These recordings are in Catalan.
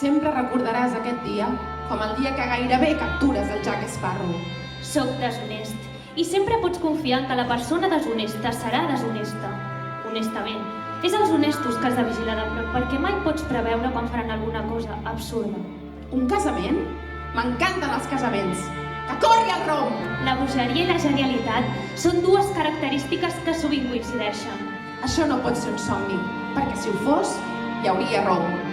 Sempre recordaràs aquest dia com el dia que gairebé captures el Jack Sparrow. Soc deshonest i sempre pots confiar en que la persona deshonesta serà deshonesta. Honestament, és els honestos que has de vigilar de prop perquè mai pots preveure quan faran alguna cosa absurda. Un casament? M'encanten els casaments! Que corri el rom! La bogeria i la genialitat són dues característiques que sovint coincideixen. Això no pot ser un somni, perquè si ho fos, hi hauria rom.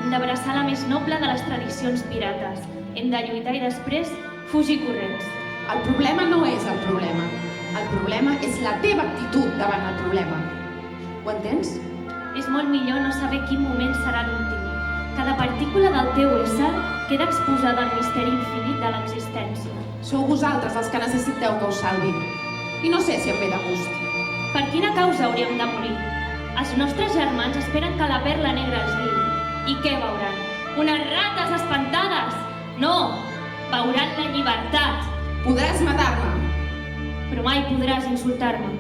Hem d'abraçar la més noble de les tradicions pirates. Hem de lluitar i després fugir corrents. El problema no és el problema. El problema és la teva actitud davant el problema. Ho entens? És molt millor no saber quin moment serà l'últim. Cada partícula del teu ésser queda exposada al misteri infinit de l'existència. Sou vosaltres els que necessiteu que us salvi. I no sé si em ve de gust. Per quina causa hauríem de morir? Els nostres germans esperen que la perla negra els guiï. I què veuran? Unes rates espantades? No! Veuran la llibertat! Podràs matar-me, Però mai podràs insultar-me.